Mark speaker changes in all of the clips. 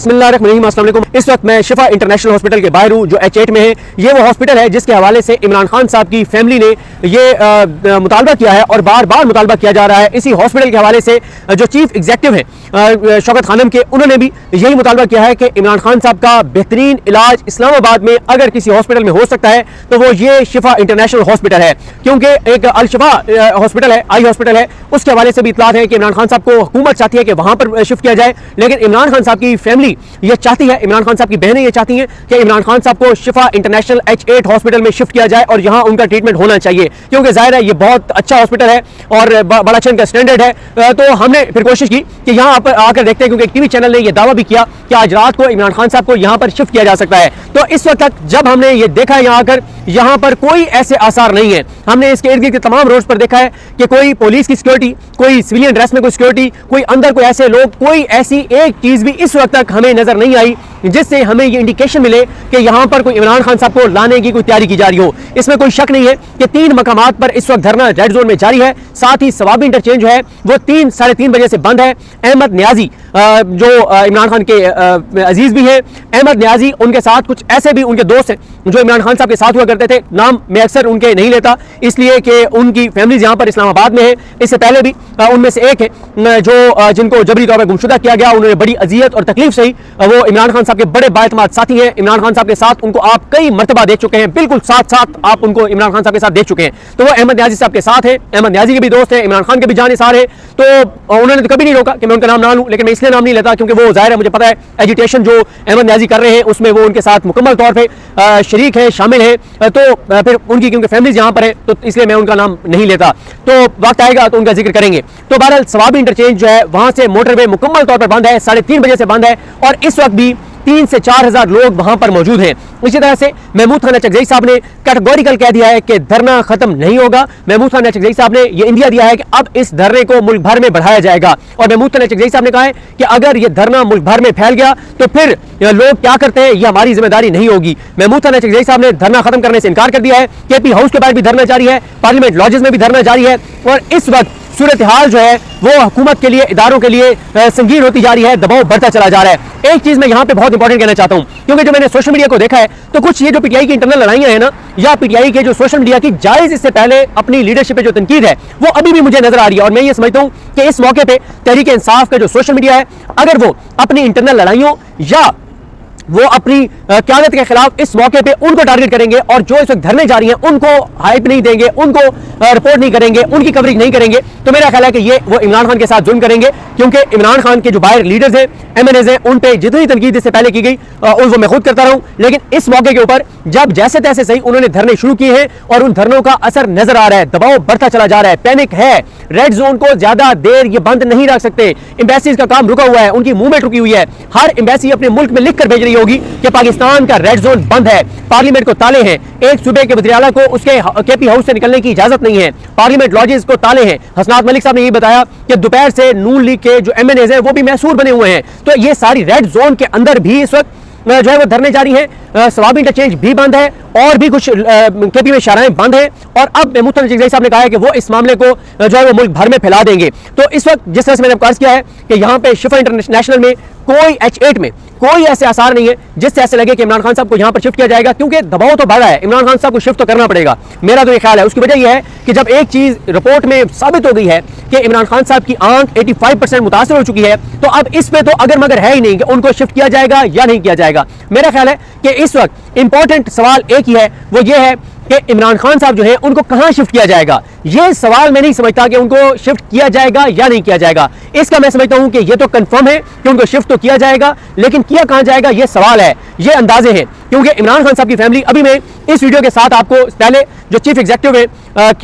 Speaker 1: बिस्मिल्लाहिर्रहमानिर्रहीम, अस्सलाम वालेकुम। इस वक्त मैं शिफा इंटरनेशनल हॉस्पिटल के बाहर हूँ जो H8 में है। ये वो हॉस्पिटल है जिसके हवाले से इमरान खान साहब की फैमिली ने ये मुतालबा किया है और बार बार मुतालबा किया जा रहा है। इसी हॉस्पिटल के हवाले से जो चीफ एग्जीक्यूटिव हैं शौकत खानम के, उन्होंने भी यही मुतालबा किया है कि इमरान खान साहब का बेहतरीन इलाज इस्लामाबाद में अगर किसी हॉस्पिटल में हो सकता है तो वो ये शिफा इंटरनेशनल हॉस्पिटल है, क्योंकि एक अल शिफा हॉस्पिटल है, आई हॉस्पिटल है, उसके हवाले से भी इतलात है कि इमरान खान साहब को हुकूमत चाहती है कि वहां पर शिफ्ट किया जाए, लेकिन इमरान खान साहब की फैमिली ये चाहती है, इमरान खान साहब की बहनें ये चाहती हैं कि इमरान खान साहब को शिफा इंटरनेशनल H8 हॉस्पिटल में शिफ्ट किया जाए और यहाँ उनका ट्रीटमेंट होना चाहिए, क्योंकि जाहिर है ये बहुत अच्छा हॉस्पिटल है और बड़ा अच्छा इनका स्टैंडर्ड है। तो हमने फिर कोशिश की कि यहाँ पर आकर देखते हैं, क्योंकि एक टीवी चैनल ने ये दावा भी किया कि आज रात को इमरान खान साहब को यहाँ पर शिफ्ट किया जा सकता है। तो इस वक्त तक जब हमने ये देखा यहाँ आकर, यहाँ पर कोई ऐसे आसार नहीं है। हमने इसके इर्द गिर्द के तमाम रोड्स पर देखा है कि कोई पुलिस की सिक्योरिटी, कोई सिविलियन ड्रेस में कोई सिक्योरिटी, कोई अंदर कोई ऐसे लोग, कोई ऐसी एक चीज भी इस वक्त तक हमें नजर नहीं आई जिससे हमें ये इंडिकेशन मिले कि यहाँ पर कोई इमरान खान साहब को लाने की कोई तैयारी की जा रही हो। इसमें कोई शक नहीं है कि 3 मकामात पर इस वक्त धरना रेड जोन में जारी है। साथ ही सवाबी इंटरचेंज जो है वो 3 साढ़े 3 बजे से बंद है। अहमद न्याजी जो इमरान खान के अजीज भी हैं, अहमद न्याजी, उनके साथ कुछ ऐसे भी उनके दोस्त हैं जो इमरान खान साहब के साथ हुआ करते थे। नाम मैं अक्सर उनके नहीं लेता इसलिए कि उनकी फैमिलीज यहाँ पर इस्लामाबाद में है। इससे पहले भी उनमें से एक है जो जिनको जबरी तौर पर गुमशुदा किया गया, उन्होंने बड़ी अजियत और तकलीफ से ही वो इमरान खान साहब के बड़े बाएतमाद साथी हैं। इमरान खान साहब के साथ उनको आप कई मरतबा देख चुके हैं, बिल्कुल साथ साथ आप उनको इमरान खान साहब के साथ देख चुके हैं। तो वो अहमद न्याजी साहब के साथ है, अहमद न्याजी के भी दोस्त हैं, इमरान खान के भी जानिसार है। तो उन्होंने तो कभी नहीं रोका कि मैं उनका नाम ना लूं, लेकिन मैं इसलिए नाम नहीं लेता क्योंकि वो जाहिर है, मुझे पता है एजिटेशन जो अहमद न्याजी कर रहे हैं उसमें वो उनके साथ मुकम्मल तौर पर शरीक है, शामिल है। तो फिर उनकी क्योंकि फैमिलीज यहाँ पर है तो इसलिए मैं उनका नाम नहीं लेता। तो वक्त आएगा तो उनका जिक्र करेंगे। तो बहरहाल सवाबी इंटरचेंज जो है वहां से मोटरवे मुकम्मल तौर पर बंद है, 3:30 बजे से बंद है और इस वक्त भी 3 से 4 हजार लोग वहां पर मौजूद हैं। इसी तरह से महमूद खान चकजई साहब ने कैटेगोरिकल कह दिया है कि धरना खत्म नहीं होगा। महमूद खान चकजई साहब ने ये इंदिया दिया है कि अब इस धरने को मुल्क भर में बढ़ाया जाएगा और महमूद खान चकजई साहब ने कहा है कि अगर ये धरना मुल्क भर में फैल गया तो फिर लोग क्या करते हैं ये हमारी जिम्मेदारी नहीं होगी। महमूद खान चकजई साहब ने धरना खत्म करने से इनकार कर दिया है। KP हाउस के बाहर भी धरना जारी है, पार्लियामेंट लॉजेस में भी धरना जारी है और इस वक्त सूरत हाल जो है वो हुकूमत के लिए, इदारों के लिए संगीन होती जा रही है, दबाव बढ़ता चला जा रहा है। एक चीज मैं यहाँ पे बहुत इंपॉर्टेंट कहना चाहता हूँ, क्योंकि जो मैंने सोशल मीडिया को देखा है तो कुछ ये जो PTI की इंटरनल लड़ाइयाँ हैं ना, या PTI के जो सोशल मीडिया की जायज इससे पहले अपनी लीडरशिप पे जो तनकीद है वो अभी भी मुझे नजर आ रही है। और मैं ये समझता हूँ कि इस मौके पे तहरीक इंसाफ का जो सोशल मीडिया है, अगर वो अपनी इंटरनल लड़ाइयों या वो अपनी क़यादत के खिलाफ इस मौके पे उनको टारगेट करेंगे और जो इस वक्त धरने जारी हैं उनको हाइप नहीं देंगे, उनको रिपोर्ट नहीं करेंगे, उनकी कवरेज नहीं करेंगे, तो मेरा ख्याल है कि ये वो इमरान खान के साथ जुल्म करेंगे। क्योंकि इमरान खान के जो बाहर लीडर्स हैं, MNAs हैं, उन पे जितनी तनकीद इससे पहले की गई वो मैं खुद करता रहूं, लेकिन इस मौके के ऊपर जब जैसे तैसे सही उन्होंने धरने शुरू किए हैं और उन धरनों का असर नजर आ रहा है, दबाव बढ़ता चला जा रहा है, पैनिक है। रेड जोन को ज्यादा देर ये बंद नहीं रख सकते। एम्बेसीज का काम रुका हुआ है, उनकी मूवमेंट रुकी हुई है। हर एम्बेसी अपने मुल्क में लिख कर भेज रही होगी कि पाकिस्तान का रेड जोन बंद है, पार्लियामेंट को ताले हैं, एक सूबे के वज़ीर-ए-आला को उसके KP हाउस से निकलने की इजाजत नहीं है, पार्लियामेंट लॉजेस को ताले हैं। हसनात मलिक साहब ने ये बताया कि दोपहर से नून लीग के जो MNAs हैं वो भी मैसूर बने हुए हैं। तो ये सारी रेड जोन के अंदर भी इस वक्त जो है वो धरने जारी हैं। सवाबी इंटरचेंज भी बंद है और भी कुछ KP में शाराएं बंद हैं और अब महमूद खान चकजई साहब ने कहा है कि वो इस मामले को जो है वो मुल्क भर में फैला देंगे। तो इस वक्त जिस तरह से मैंने अर्ज किया है कि यहाँ पे शिफा इंटरनेशनल में कोई H8 में कोई ऐसे आसार नहीं है जिससे ऐसे लगे कि इमरान खान साहब को यहाँ पर शिफ्ट किया जाएगा, क्योंकि दबाव तो बढ़ा है, इमरान खान साहब को शिफ्ट तो करना पड़ेगा। मेरा तो ये ख्याल है। उसकी वजह यह है कि जब एक चीज रिपोर्ट में साबित हो गई है कि इमरान खान साहब की आंख 85% मुतासर हो चुकी है, तो अब इस पे तो अगर मगर है ही नहीं कि उनको शिफ्ट किया जाएगा या नहीं किया जाएगा। मेरा ख्याल है कि इस वक्त इंपॉर्टेंट सवाल एक ही है, वो ये है कि इमरान खान साहब जो है उनको कहां शिफ्ट किया जाएगा। ये सवाल मैं नहीं समझता कि उनको शिफ्ट किया जाएगा या नहीं किया जाएगा। इसका मैं समझता हूं कि ये तो कंफर्म है कि उनको शिफ्ट तो किया जाएगा, लेकिन किया कहां जाएगा ये सवाल है, ये अंदाजे हैं। क्योंकि इमरान खान साहब की फैमिली, अभी मैं इस वीडियो के साथ आपको पहले जो चीफ एग्जीक्यूटिव है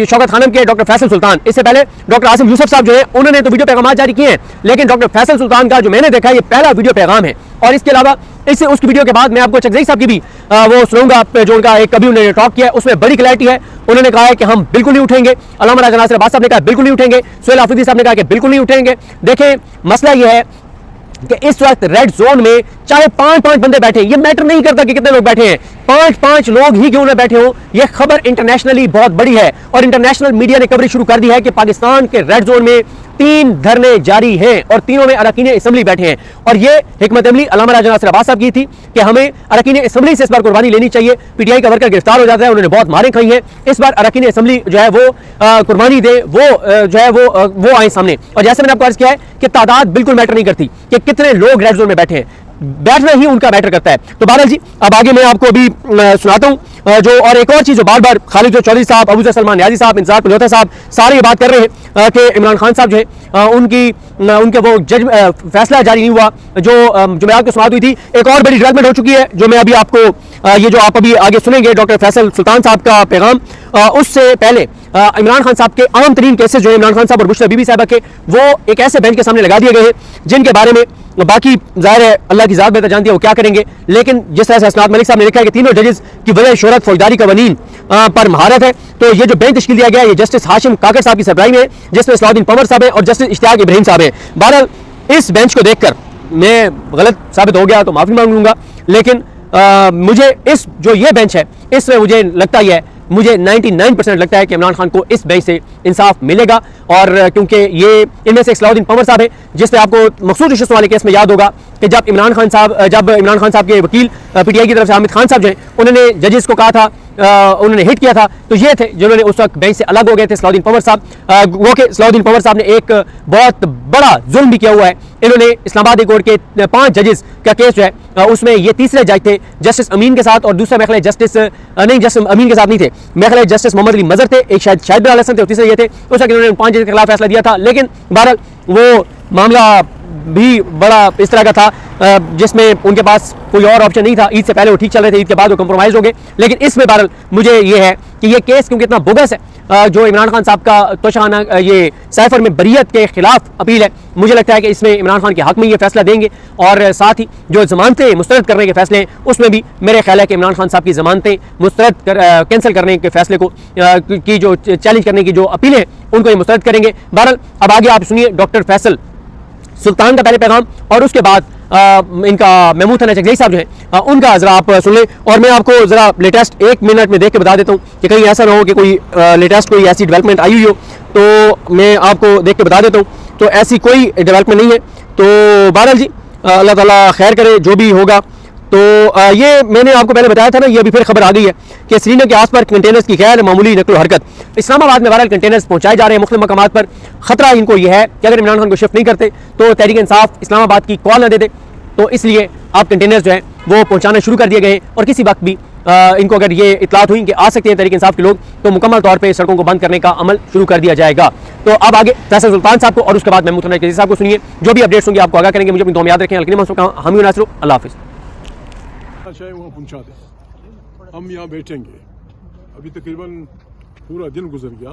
Speaker 1: शौकत खानम के डॉक्टर फैसल सुल्तान, इससे पहले डॉक्टर आसिम यूसुफ साहब जो है उन्होंने तो वीडियो पैगाम जारी किए हैं, लेकिन डॉक्टर फैसल सुल्तान का जो मैंने देखा ये पहला वीडियो पैगाम है। और इसके अलावा इससे उसकी वीडियो के बाद मैं आपको चकजई साहब की भी वो सुनूंगा, जो उनका एक कभी उन्होंने टॉक किया है उसमें बड़ी क्लैरिटी है। उन्होंने कहा है कि हम बिल्कुल नहीं उठेंगे। अल्लामा राजा नासिर अब्बास साहब ने कहा बिल्कुल नहीं उठेंगे। सुहेल आफरीदी साहब ने कहा कि बिल्कुल नहीं उठेंगे। देखें, मसला यह है कि इस वक्त रेड जोन में चाहे 5-5 बंदे बैठे, ये मैटर नहीं करता कि कितने लोग बैठे हैं, 5-5 लोग ही क्यों ना बैठे हो, ये खबर इंटरनेशनली बहुत बड़ी है और इंटरनेशनल मीडिया ने कवरेज शुरू कर दी है कि पाकिस्तान के रेड जोन में 3 دھرنے جاری ہیں اور تینوں میں اراکین اسمبلی بیٹھے ہیں. اور یہ حکمت عملی علامہ راجہ ناصر عباس صاحب کی تھی کہ ہمیں اراکین اسمبلی سے اس بار قربانی لینی چاہیے. پی ٹی آئی کا ورکر گرفتار ہو جاتا ہے, انہوں نے بہت ماریں کھائی ہیں. اس بار اراکین اسمبلی جو ہے وہ قربانی دے, وہ جو ہے وہ آئیں سامنے. اور جیسے میں نے آپ کو عرض کیا ہے کہ تعداد بالکل میٹر نہیں کرتی کہ کتنے لوگ ریڈ زون میں بیٹھے ہیں, بیٹھنا ہی ان کا میٹر کرتا ہے. تو بہرحال جی اب آگے میں آپ کو ابھی سناتا ہوں جو اور ایک اور چیز جو بار بار خالد چودھری صاحب, ابو ذر سلمان نیازی صاحب, انصار پنجوتا صاحب سارے یہ بات کر رہے ہیں کہ عمران خان صاحب جو ہے ان کے وہ جج فیصلہ جاری نہیں ہوا جو جمعرات کو سماعت ہوئی تھی. ایک اور بڑی ڈیولپمنٹ ہو چکی ہے جو میں ابھی آپ کو یہ جو آپ ابھی آگے سنیں گے ڈاکٹر فیصل سلطان صاحب کا پیغام. اس سے پہلے عمران خان صاحب کے عام ترین کیسز جو ہے عمران خان صاحب اور بشرا بی بی صاحبہ کے, وہ ایک ایسے بینچ کے سامنے لگا دیے گئے ہیں جن کے بارے میں باقی ظاہر ہے اللہ کی ذات بہتر جانتی ہے وہ کیا کریں گے. لیکن جس طرح سے اسناد ملک صاحب نے لکھا ہے کہ تینوں ججز کی وجہ شہرت فوجداری قوانین پر مہارت ہے. تو یہ جو بینچ تشکیل دیا گیا ہے یہ جسٹس ہاشم کاکڑ صاحب کی سربراہی میں ہے, جس میں صلاح الدین پنور صاحب ہیں اور جسٹس اشتیاق ابراہیم صاحب ہیں. بہرحال اس بینچ کو دیکھ کر میں غلط ثابت ہو گیا تو معافی مانگ لوں گا, لیکن مجھے اس جو یہ بینچ ہے اس میں مجھے لگتا ہی ہے, مجھے 99% لگتا ہے کہ عمران خان کو اس بینچ سے انصاف ملے گا. اور کیونکہ یہ ان میں سے صلاح الدین پنور صاحب ہیں جس پہ آپ کو مخصوص رشوت والے کیس میں یاد ہوگا کہ جب عمران خان صاحب کے وکیل پی ٹی آئی کی طرف سے حامد خان صاحب جو ہیں انہوں نے ججز کو کہا تھا, انہوں نے ہٹ کیا تھا, تو یہ تھے جنہوں نے اس وقت بینچ سے الگ ہو گئے تھے صلاح الدین پنور صاحب. وہ کہ صلاح الدین پنور صاحب نے ایک بہت بڑا ظلم بھی کیا ہوا ہے. انہوں نے اسلام آباد کورٹ کے 5 ججز کا کیس جو ہے اس میں یہ تیسرے جج تھے جسٹس امین کے ساتھ, اور دوسرا میرے خیال جسٹس امین کے ساتھ نہیں تھے, میرے خیال جسٹس محمد علی مظہر تھے, ایک شاہد بلال حسن تھے اور تیسرے یہ تھے. اس وقت انہوں نے 5 ججز کے خلاف فیصلہ دیا تھا. لیکن بہرحال وہ معاملہ بھی بڑا اس طرح کا تھا جس میں ان کے پاس کوئی اور آپشن نہیں تھا. عید سے پہلے وہ ٹھیک چل رہے تھے, عید کے بعد وہ کمپرومائز ہو گئے. لیکن اس میں بہرحال مجھے یہ ہے کہ یہ کیس کیونکہ اتنا بوگس ہے, جو عمران خان صاحب کا توشہانہ یہ سائفر میں بریت کے خلاف اپیل ہے, مجھے لگتا ہے کہ اس میں عمران خان کے حق میں یہ فیصلہ دیں گے. اور ساتھ ہی جو ضمانتیں مسترد کرنے کے فیصلے ہیں اس میں بھی میرے خیال ہے کہ عمران خان صاحب کی ضمانتیں مسترد کینسل کرنے کے فیصلے کو کی جو چیلنج کرنے کی جو اپیلیں ہیں ان کو یہ مسترد کریں گے. بہرحال اب آگے آپ سنیے ڈاکٹر فیصل سلطان کا پہلے پیغام اور اس کے بعد ان کا محمود حنیف چغلئی صاحب جو ہیں ان کا ذرا آپ سن لیں. اور میں آپ کو ذرا لیٹسٹ 1 منٹ میں دیکھ کے بتا دیتا ہوں کہ کہیں ایسا نہ ہو کہ کوئی لیٹسٹ کوئی ایسی ڈیولپمنٹ آئی ہوئی ہو, تو میں آپ کو دیکھ کے بتا دیتا ہوں. تو ایسی کوئی ڈیولپمنٹ نہیں ہے. تو بہرحال جی اللہ تعالیٰ خیر کرے جو بھی ہوگا. تو یہ میں نے آپ کو پہلے بتایا تھا نا, یہ ابھی پھر خبر آ گئی ہے کہ سری نگر کے آس پاس کنٹینرز کی غیر معمولی نقل و حرکت. اسلام آباد میں بہرحال کنٹینرز پہنچائے جا رہے ہیں مختلف مقامات پر. خطرہ ان کو یہ ہے کہ اگر عمران خان کو شفٹ نہیں کرتے تو تحریک انصاف اسلام آباد کی کال نہ دے دے, تو اس لیے آپ کنٹینرز جو ہیں وہ پہنچانا شروع کر دیے گئے ہیں. اور کسی وقت بھی ان کو اگر یہ اطلاعات ہوئی کہ آ سکتے ہیں تحریک انصاف کے لوگ, تو مکمل طور پہ سڑکوں کو بند کرنے کا عمل شروع کر دیا جائے گا. تو اب آگے فیصل سلطان صاحب کو اور اس کے بعد محمود حنیف چغلئی صاحب کو سنیے. جو بھی اپڈیٹس ہوں گے آپ کو آگاہ کریں گے. مجھے اپنی دعا میں یاد رکھیں. حامی و ناصر, اللہ حافظ.
Speaker 2: چاہے وہاں پہنچا دیں, ہم یہاں بیٹھیں گے. ابھی تقریباً پورا دن گزر گیا.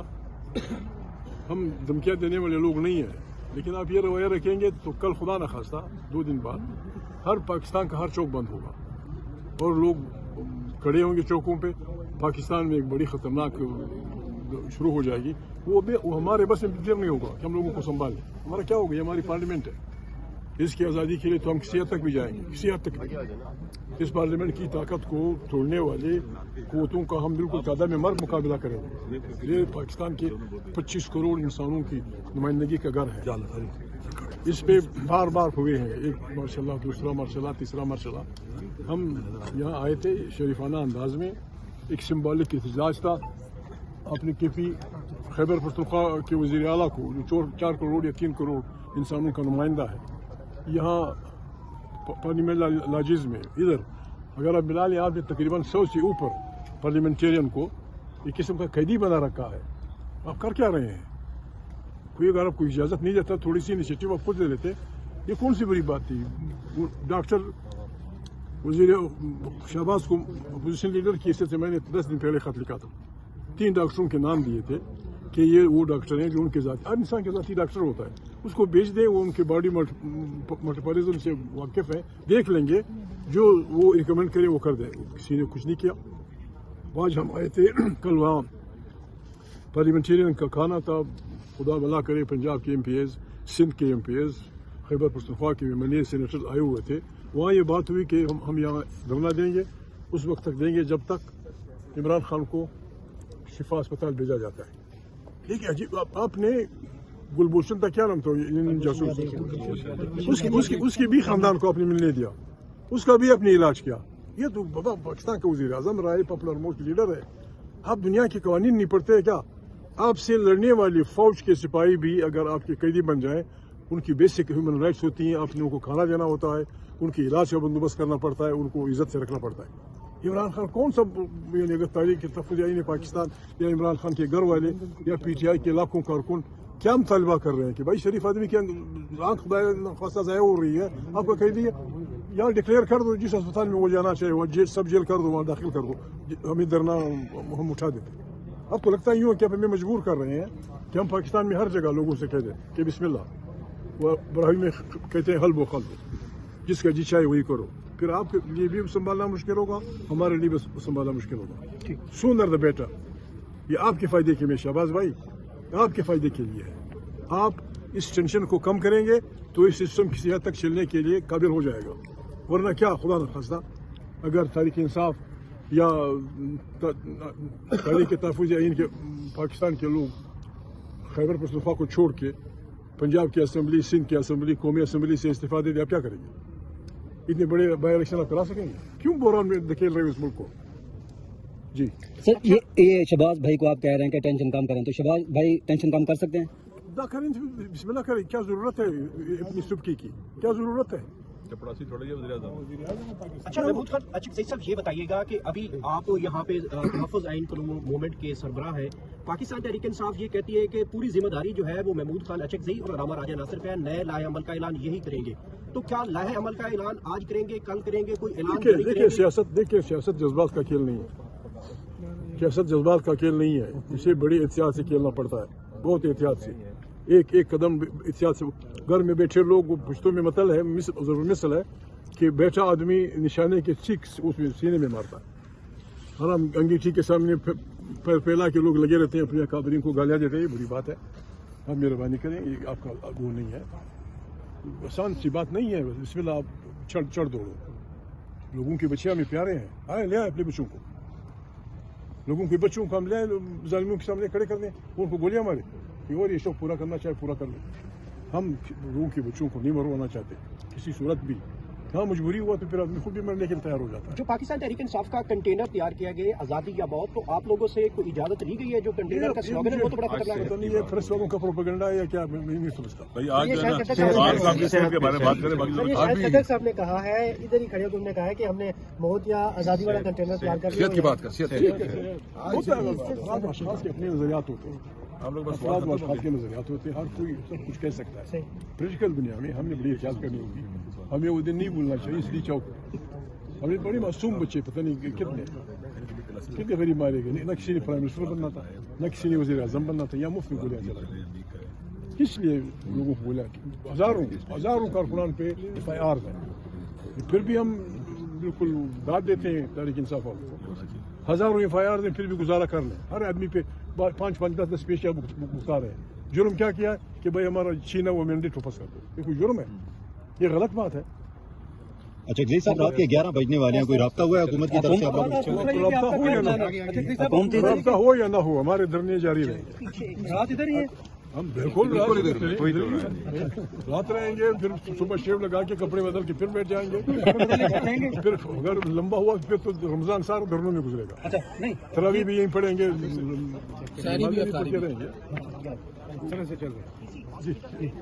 Speaker 2: ہم دھمکیاں دینے والے لوگ نہیں ہیں, لیکن آپ یہ رویہ رکھیں گے تو کل خدا نخواستہ 2 دن بعد ہر پاکستان کا ہر چوک بند ہوگا اور لوگ کھڑے ہوں گے چوکوں پہ. پاکستان میں ایک بڑی خطرناک شروع ہو جائے گی. وہ ہمارے بس میں پھر نہیں ہوگا کہ ہم لوگوں کو سنبھالیں. ہمارا کیا ہوگا, یہ ہماری پارلیمنٹ ہے. اس کی آزادی کے لیے تو ہم کسی حد تک بھی جائیں گے, کسی حد تک بھی. اس پارلیمنٹ کی طاقت کو توڑنے والے قوتوں کا ہم بالکل تعداد میں مرد مقابلہ کریں گے. یہ پاکستان کے 25 کروڑ انسانوں کی نمائندگی کا گھر ہے. اس پہ بار بار ہوئے ہیں, ایک مرحلہ, دوسرا مرحلہ, تیسرا مرحلہ. ہم یہاں آئے تھے شریفانہ انداز میں, ایک سمبولک احتجاج تھا. اپنے KP خیبر پختونخوا کے وزیر اعلیٰ کو جو 4 کروڑ یا 3 کروڑ انسانوں کا نمائندہ ہے, یہاں پارلیمنٹ لاجز میں ادھر اگر آپ ملا لیں, آپ نے تقریباً 100 سے اوپر پارلیمنٹیرین کو ایک قسم کا قیدی بنا رکھا ہے. آپ کر کیا رہے ہیں؟ کوئی اگر آپ کو اجازت نہیں دیتا, تھوڑی سی انیشیٹو آپ خود لے لیتے. یہ کون سی بڑی بات تھی؟ ڈاکٹر وزیر شہباز کو اپوزیشن لیڈر کی حیثیت سے میں نے 10 دن پہلے خط لکھا تھا. 3 ڈاکٹروں کے نام دیے تھے کہ یہ وہ ڈاکٹر ہیں جو ان کے ذاتی, ہر انسان کے ذاتی ڈاکٹر ہوتا ہے, اس کو بیچ دے. وہ ان کے باڈی میٹابولزم سے واقف ہیں, دیکھ لیں گے, جو وہ ریکمینڈ کرے وہ کر دیں. کسی نے کچھ نہیں کیا. آج ہم آئے تھے, کل وہاں پارلیمنٹیرین کا کھانا تھا. خدا بھلا کرے پنجاب کے MPs, سندھ کے MPs, خیبر پختونخوا کے MLA سینیٹر آئے ہوئے تھے. وہاں یہ بات ہوئی کہ ہم یہاں دھرنا دیں گے, اس وقت تک دیں گے جب تک عمران خان کو شفا اسپتال بھیجا جاتا ہے. دیکھیے عجیب, آپ نے गुलभूषण था, क्या नाम था इंडियन जासूस, उसकी भी खानदान को आपने मिलने दिया, उसका भी अपने इलाज किया। ये तो बाबा पाकिस्तान का वज़ीर आज़म रहा है, पॉपुलर मोस्ट लीडर है। आप दुनिया के कानून नहीं पढ़ते हैं क्या? आपसे लड़ने वाली फौज के सिपाही भी अगर आपके कैदी बन जाए, उनकी बेसिक ह्यूमन राइट्स होती हैं, आपने उनको खाना देना होता है, उनके इलाज का बंदोबस्त करना पड़ता है, उनको इज्जत से रखना पड़ता है। इमरान खान कौन सा अगर तारीख तहफ़्फ़ुज़ आईन पाकिस्तान या इमरान खान के घर वाले या PTI के लाखों कारकुन क्या मुतालबा कर रहे हैं कि भाई शरीफ आदमी की आंख खासा ज़ाया हो रही है, आपका कैदी है, या डिक्लेयर कर दो जिस अस्पताल में वो जाना चाहिए, वह सब जेल कर दो, वहाँ दाखिल कर दो, हमें डरना हम उठा देते। अब तो लगता है यूँ कि आप हमें मजबूर कर रहे हैं कि हम पाकिस्तान में हर जगह लोगों से कह दें कि बिस्मिल्लाह, वह बराही में कहते हैं हल्ब खल्ब, जिसका जी चाहे वही करो। फिर आपके लिए भी संभालना मुश्किल होगा, हमारे लिए भी संभालना मुश्किल होगा। सूनर द बेटर, ये आपके फायदे के लिए शहबाज भाई, आपके फायदे के लिए है। आप इस टेंशन को कम करेंगे तो इस सिस्टम किसी हद तक चलने के लिए काबिल हो जाएगा। वरना क्या, खुदा न खास्ता, अगर तारीख इंसाफ या तारीख तहफ़्फ़ुज़ आईन के पाकिस्तान के लोग खैबर पख्तूनख्वा को छोड़ के पंजाब की असम्बली, सिंध की असम्बली, कौमी असम्बली से इस्तीफा दे दिया, आप क्या करेंगे? इतने बड़े बाई इलेक्शन आप करा सकेंगे? क्यों बहरान में धकेल रहे हो इस मुल्क को? जी
Speaker 3: सर, ये शहबाज भाई को आप कह रहे हैं कि टेंशन कम करें, तो शहबाज भाई टेंशन कम कर सकते हैं?
Speaker 2: ना करें, बिस्मिल्लाह करें, क्या जरूरत है अपनी सुबकी की, क्या जरूरत है?
Speaker 1: अच्छा महमूद खान, अच्छा साहब ये बताइएगा कि अभी आप यहाँ पे तहफ़्फ़ुज़ आईन मूवमेंट के सरबराह है, पाकिस्तान तहरीक इंसाफ ये कहती है कि पूरी जिम्मेदारी जो है वो महमूद खान अचकज़ई और अलामा राजा नासिर पे है, नए लाहे अमल का ऐलान यही करेंगे। तो क्या लाहे अमल का ऐलान आज करेंगे, कल करेंगे, कोई ऐलान?
Speaker 2: देखिए सियासत जज्बात का खेल नहीं है, सियासत जज्बात का खेल नहीं है, इसे बड़ी एहतियात से खेलना पड़ता है, बहुत एहतियात से, एक एक कदम एहतियात से। घर में बैठे लोग, पुश्तों में मतल है, मिसल है कि बैठा आदमी निशाने के ठीक उसमें सीने में मारता है, और हम अंगीठी के सामने फैला के लोग लगे रहते हैं, अपने काबरीन को गालियाँ देते हैं, ये बुरी बात है। आप मेहरबानी करें, ये आपका वो नहीं है, आसान सी बात नहीं है। बिस्मिल्लाह, आप चढ़ दौड़ो, लोगों के बच्चे हमें प्यारे हैं, आए ले आए अपने बच्चों को, लोगों के बच्चों को हम ले आए, जालिमों के सामने खड़े कर दें, उनको गोलियां मारे, और ये शौक पूरा करना चाहे पूरा कर लें। हम लोगों के बच्चों को नहीं मरवाना चाहते किसी सूरत भी, हाँ मजबूरी हुआ तो फिर आदमी खुद भी मरने के लिए तैयार हो जाता है।
Speaker 1: जो पाकिस्तान तहरीक इंसाफ का कंटेनर तैयार किया गया आज़ादी या मौत, तो आप लोगों से कोई इजाजत ली गई है? जो कंटेनर का स्लोगन है वो तो बड़ा खतरनाक है।
Speaker 2: नहीं, ये प्रेस वालों का प्रोपेगेंडा है या क्या, मैं नहीं समझता।
Speaker 4: सदर साहब ने कहा है, इधर ही खड़े होकर उन्होंने कहा है कि हमने मौत या आज़ादी वाला कंटेनर तैयार कर लिया।
Speaker 2: की बात कर अपने नजरियात होते हैं, हम लोग बस के नजरियात होते हैं, हर कोई सब कुछ कह सकता है। प्रैक्टिकल दुनिया में हमने बड़ी एहतियात करनी होगी, हमें वो दिन नहीं भूलना चाहिए। इसलिए चौक हमें बड़े मासूम बच्चे, पता नहीं कितने गरीब मारे गए, न किसी ने प्राइम मिनिस्टर बनना था, न किसी ने वज़ीर आज़म बनना था, या मुफ्त में गोलियां चला, किस लिए लोगों को बोला? हजारों कारकुनान पे FIR है, फिर भी हम बिल्कुल दाद देते हैं तहरीक इंसाफ वालों, हजारों FIR हैं फिर भी गुजारा कर लें। हर आदमी पे 5-5, 10-10 पेशियां मुख्तार है। जुर्म क्या किया कि भाई हमारा छीना वो मैंडेट वापस कर दो, ये कोई जुर्म है? ये गलत बात है।
Speaker 3: अच्छा जी साहब, रात के 11 बजने वाले हैं, कोई राब्ता हुआ है हुकूमत की तरफ से?
Speaker 2: राब्ता हो या ना हो, हमारे धरने जारी रहेंगे।
Speaker 4: रात इधर ही है,
Speaker 2: हम बिल्कुल रात रहेंगे, फिर सुबह शेव लगा के कपड़े बदल के फिर बैठ जाएंगे, फिर अगर लंबा हुआ फिर तो रमजान सारा धरनों में गुजरेगा।
Speaker 4: अच्छा नहीं,
Speaker 2: तरावी भी यहीं पढ़ेंगे, रहेंगे,
Speaker 4: तरह से चल रहे जी।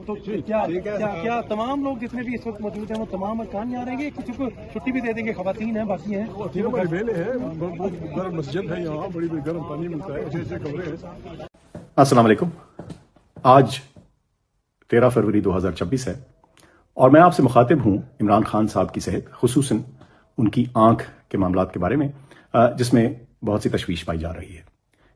Speaker 4: तो क्या तमाम लोग जितने भी इस वक्त मौजूद हैं वो तमाम अरकान यहाँ रहेंगे? किसी को छुट्टी भी दे देंगे? खवातीन हैं, बाकी हैं,
Speaker 2: तीनों बड़ी बेले हैं, गर्म मस्जिद है यहाँ, बड़ी गर्म पानी मिलता है, अच्छे कमरे हैं।
Speaker 5: अस्सलाम वालेकुम। आज 13 फरवरी 2026 है और मैं आपसे मुखातिब हूं इमरान खान साहब की सेहत, खुसूसन उनकी आंख के मामलात के बारे में, जिसमें बहुत सी तशवीश पाई जा रही है।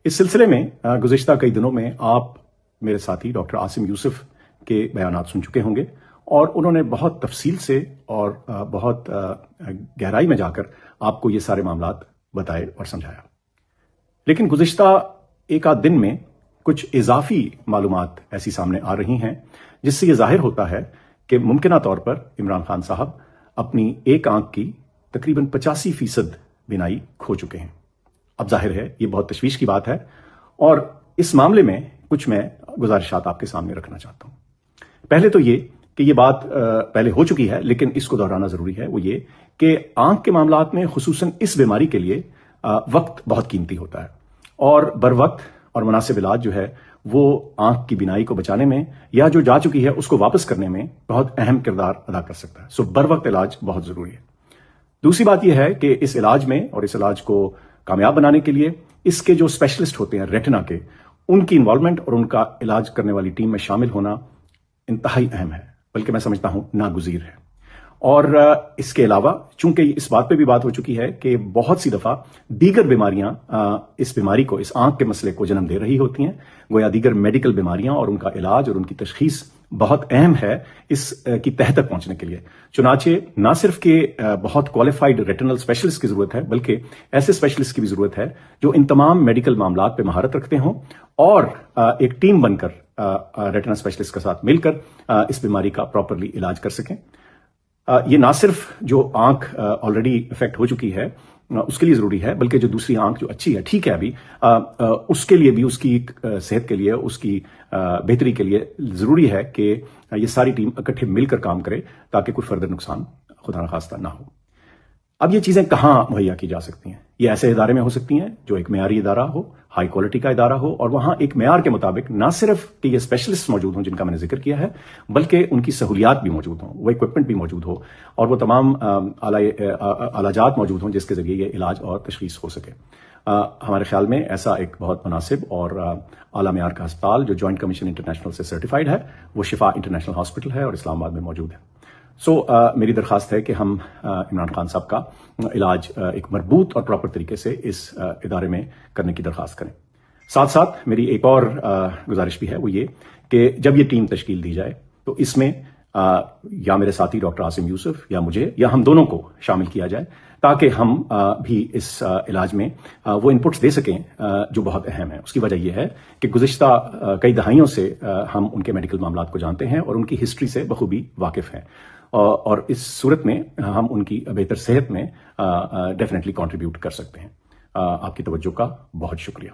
Speaker 5: इस सिलसिले में गुज़िश्ता कई दिनों में आप मेरे साथी डॉक्टर आसिम यूसुफ के बयानात सुन चुके होंगे और उन्होंने बहुत तफसील से और बहुत गहराई में जाकर आपको ये सारे मामलात बताए और समझाया। लेकिन गुज़िश्ता एक आध दिन में कुछ इजाफी मालूमात ऐसी सामने आ रही हैं जिससे ये जाहिर होता है कि मुमकिना तौर पर इमरान खान साहब अपनी एक आंख की तकरीबन 85% बिनाई खो चुके हैं। अब जाहिर है ये बहुत तशवीश की बात है और इस मामले में کچھ میں گزارشات آپ کے سامنے رکھنا چاہتا ہوں. پہلے تو یہ کہ یہ بات پہلے ہو چکی ہے لیکن اس کو دہرانا ضروری ہے، وہ یہ کہ آنکھ کے معاملات میں خصوصاً اس بیماری کے لیے وقت بہت قیمتی ہوتا ہے، اور بر وقت اور مناسب علاج جو ہے وہ آنکھ کی بینائی کو بچانے میں یا جو جا چکی ہے اس کو واپس کرنے میں بہت اہم کردار ادا کر سکتا ہے. سو بر وقت علاج بہت ضروری ہے. دوسری بات یہ ہے کہ اس علاج میں اور اس علاج کو کامیاب بنانے کے لیے اس کے جو اسپیشلسٹ ہوتے ہیں ریٹنا کے، ان کی انوالومنٹ اور ان کا علاج کرنے والی ٹیم میں شامل ہونا انتہائی اہم ہے، بلکہ میں سمجھتا ہوں ناگزیر ہے. اور اس کے علاوہ چونکہ اس بات پہ بھی بات ہو چکی ہے کہ بہت سی دفعہ دیگر بیماریاں اس بیماری کو، اس آنکھ کے مسئلے کو جنم دے رہی ہوتی ہیں، گویا دیگر میڈیکل بیماریاں اور ان کا علاج اور ان کی تشخیص بہت اہم ہے اس کی تہہ تک پہنچنے کے لیے. چنانچہ نہ صرف کہ بہت کوالیفائڈ ریٹنل اسپیشلسٹ کی ضرورت ہے، بلکہ ایسے اسپیشلسٹ کی بھی ضرورت ہے جو ان تمام میڈیکل معاملات پہ مہارت رکھتے ہوں اور ایک ٹیم بن کر ریٹنل اسپیشلسٹ کے ساتھ مل کر اس بیماری کا پراپرلی علاج کر سکیں. یہ نہ صرف جو آنکھ آلریڈی افیکٹ ہو چکی ہے اس کے لیے ضروری ہے، بلکہ جو دوسری آنکھ جو اچھی ہے، ٹھیک ہے ابھی، اس کے لیے بھی، اس کی صحت کے لیے، اس کی بہتری کے لیے ضروری ہے کہ یہ ساری ٹیم اکٹھے مل کر کام کرے تاکہ کوئی فردر نقصان خدا نخواستہ نہ ہو. اب یہ چیزیں کہاں مہیا کی جا سکتی ہیں؟ یہ ایسے ادارے میں ہو سکتی ہیں جو ایک معیاری ادارہ ہو، ہائی کوالٹی کا ادارہ ہو، اور وہاں ایک معیار کے مطابق نہ صرف کہ یہ اسپیشلسٹ موجود ہوں جن کا میں نے ذکر کیا ہے، بلکہ ان کی سہولیات بھی موجود ہوں، وہ اکوپمنٹ بھی موجود ہو، اور وہ تمام آلہ جات موجود ہوں جس کے ذریعے یہ علاج اور تشخیص ہو سکے. ہمارے خیال میں ایسا ایک بہت مناسب اور اعلیٰ معیار کا ہسپتال جو جوائنٹ کمیشن انٹرنیشنل سے سرٹیفائڈ ہے وہ شفا انٹرنیشنل ہاسپٹل ہے اور اسلام آباد میں موجود ہے. میری درخواست ہے کہ ہم عمران خان صاحب کا علاج ایک مربوط اور پراپر طریقے سے اس ادارے میں کرنے کی درخواست کریں. ساتھ ساتھ میری ایک اور گزارش بھی ہے، وہ یہ کہ جب یہ ٹیم تشکیل دی جائے تو اس میں یا میرے ساتھی ڈاکٹر عاصم یوسف یا مجھے یا ہم دونوں کو شامل کیا جائے تاکہ ہم بھی اس علاج میں وہ انپٹس دے سکیں جو بہت اہم ہیں. اس کی وجہ یہ ہے کہ گزشتہ کئی دہائیوں سے ہم ان کے میڈیکل معاملات کو جانتے ہیں اور ان کی ہسٹری سے بخوبی واقف ہیں، اور اس صورت میں ہم ان کی بہتر صحت میں ڈیفینیٹلی کنٹریبیوٹ کر سکتے ہیں. آپ کی توجہ کا بہت شکریہ.